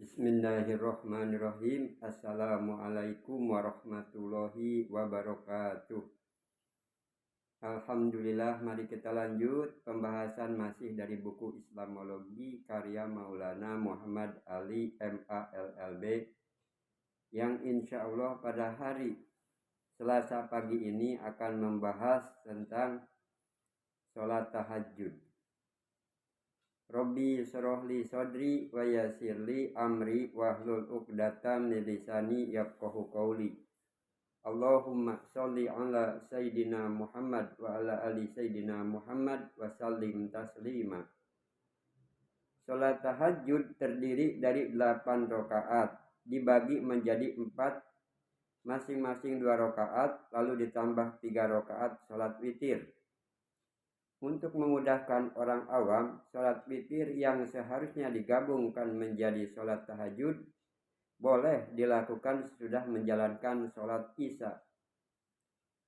Bismillahirrahmanirrahim. Assalamualaikum warahmatullahi wabarakatuh. Alhamdulillah, mari kita lanjut pembahasan masih dari buku Islamologi karya Maulana Muhammad Ali MA LLB yang insya Allah pada hari Selasa pagi ini akan membahas tentang sholat tahajud. Robbi sorohli sodri wa yasirli amri wahlul uqdatam min lisani yafqahu qawli. Allahumma sholli ala sayyidina Muhammad wa ala ali sayyidina Muhammad wa sallim taslima. Salat tahajud terdiri dari 8 rakaat, dibagi menjadi 4, masing-masing 2 rakaat, lalu ditambah 3 rakaat salat witir. Untuk memudahkan orang awam, sholat witir yang seharusnya digabungkan menjadi sholat tahajud boleh dilakukan sesudah menjalankan sholat isya.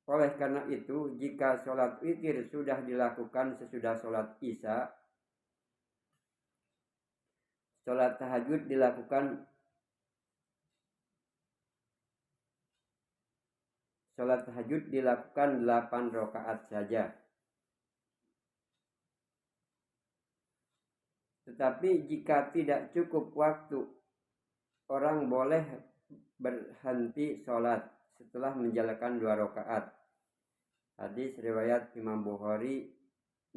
Oleh karena itu, jika sholat witir sudah dilakukan sesudah sholat isya, sholat tahajud dilakukan 8 rakaat saja. Tetapi jika tidak cukup waktu, orang boleh berhenti sholat setelah menjalankan 2 rakaat. Hadis riwayat Imam Bukhari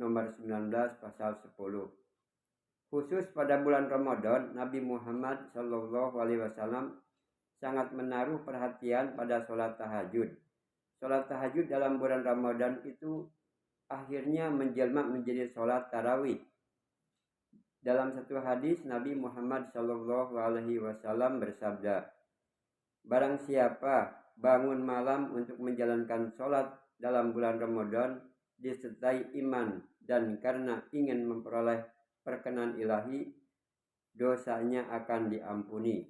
nomor 19 pasal 10. Khusus pada bulan Ramadan, Nabi Muhammad SAW sangat menaruh perhatian pada sholat tahajud. Sholat tahajud dalam bulan Ramadan itu akhirnya menjelma menjadi sholat tarawih. Dalam satu hadis, Nabi Muhammad SAW bersabda, barang siapa bangun malam untuk menjalankan sholat dalam bulan Ramadan disertai iman dan karena ingin memperoleh perkenan ilahi, dosanya akan diampuni.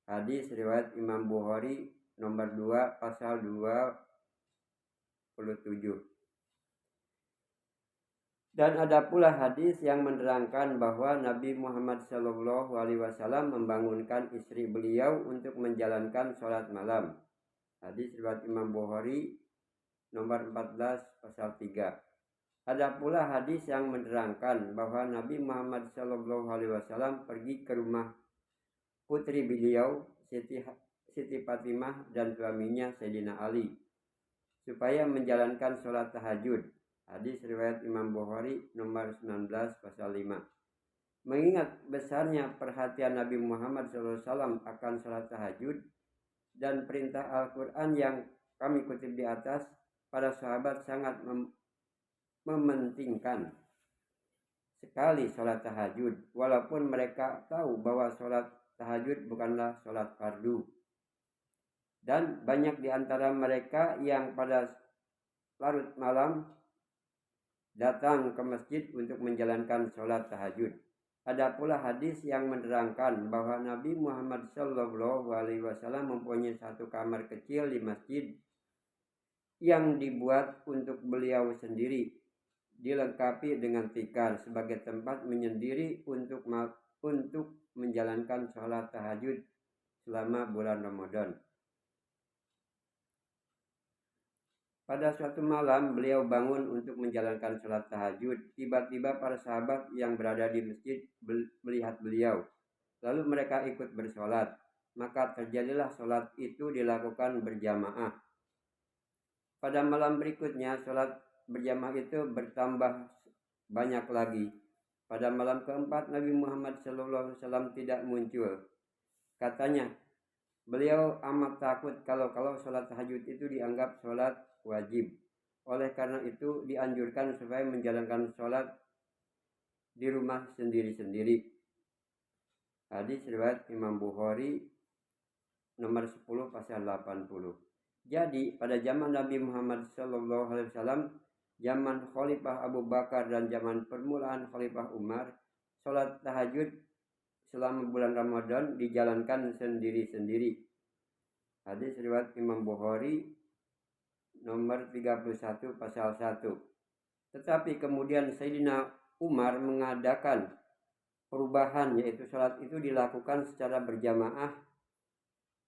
Hadis riwayat Imam Bukhari nomor 2 pasal 27. Dan ada pula hadis yang menerangkan bahwa Nabi Muhammad SAW membangunkan istri beliau untuk menjalankan sholat malam. Hadis riwayat Imam Bukhari nomor 14 pasal 3. Ada pula hadis yang menerangkan bahwa Nabi Muhammad SAW pergi ke rumah putri beliau Siti Fatimah dan suaminya Sayyidina Ali supaya menjalankan sholat tahajud. Hadis riwayat Imam Bukhari nomor 19 pasal 5. Mengingat besarnya perhatian Nabi Muhammad SAW akan sholat tahajud dan perintah Al-Quran yang kami kutip di atas, para sahabat sangat mementingkan sekali sholat tahajud, walaupun mereka tahu bahwa sholat tahajud bukanlah sholat fardu. Dan banyak di antara mereka yang pada larut malam datang ke masjid untuk menjalankan sholat tahajud. Ada pula hadis yang menerangkan bahwa Nabi Muhammad SAW mempunyai satu kamar kecil di masjid yang dibuat untuk beliau sendiri, dilengkapi dengan tikar sebagai tempat menyendiri untuk menjalankan sholat tahajud selama bulan Ramadan. Pada suatu malam beliau bangun untuk menjalankan sholat tahajud. Tiba-tiba para sahabat yang berada di masjid melihat beliau. Lalu mereka ikut bersolat. Maka terjadilah sholat itu dilakukan berjamaah. Pada malam berikutnya sholat berjamaah itu bertambah banyak lagi. Pada malam keempat Nabi Muhammad SAW tidak muncul. Katanya, beliau amat takut kalau sholat tahajud itu dianggap sholat wajib. Oleh karena itu dianjurkan supaya menjalankan sholat di rumah sendiri-sendiri. Hadis riwayat Imam Bukhari nomor 10 pasal 80. Jadi pada zaman Nabi Muhammad SAW, zaman Khalifah Abu Bakar dan zaman permulaan Khalifah Umar, sholat tahajud selama bulan Ramadan dijalankan sendiri-sendiri. Hadis riwayat Imam Bukhari nomor 31 pasal 1. Tetapi kemudian Sayyidina Umar mengadakan perubahan, yaitu sholat itu dilakukan secara berjamaah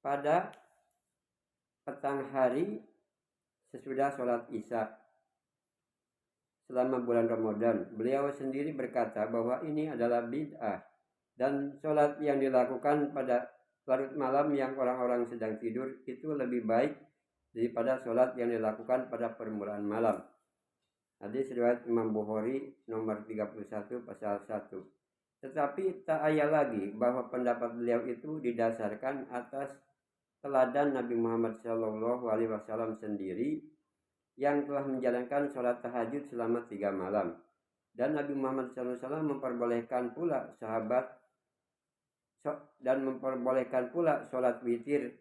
pada petang hari sesudah sholat Isya selama bulan Ramadan. Beliau sendiri berkata bahwa ini adalah bid'ah, dan sholat yang dilakukan pada larut malam yang orang-orang sedang tidur itu lebih baik daripada sholat yang dilakukan pada permulaan malam. Hadis riwayat Imam Bukhari nomor 31 pasal 1. Tetapi tak ayah lagi bahwa pendapat beliau itu didasarkan atas teladan Nabi Muhammad SAW sendiri yang telah menjalankan sholat tahajud selama 3 malam. Dan Nabi Muhammad SAW memperbolehkan pula sholat witir,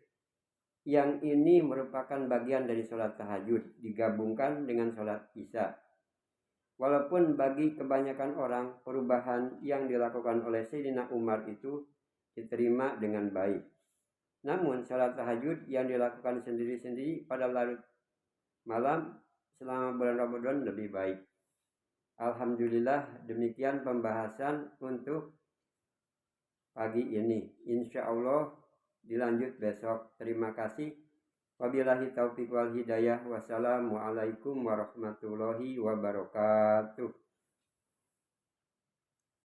yang ini merupakan bagian dari sholat tahajud digabungkan dengan sholat Isya. Walaupun bagi kebanyakan orang perubahan yang dilakukan oleh Sayyidina Umar itu diterima dengan baik, namun sholat tahajud yang dilakukan sendiri-sendiri pada larut malam selama bulan Ramadan lebih baik. Alhamdulillah, demikian pembahasan untuk pagi ini. Insya Allah dilanjut besok. Terima kasih. Wabillahi taufiq wal hidayah. Wassalamualaikum warahmatullahi wabarakatuh.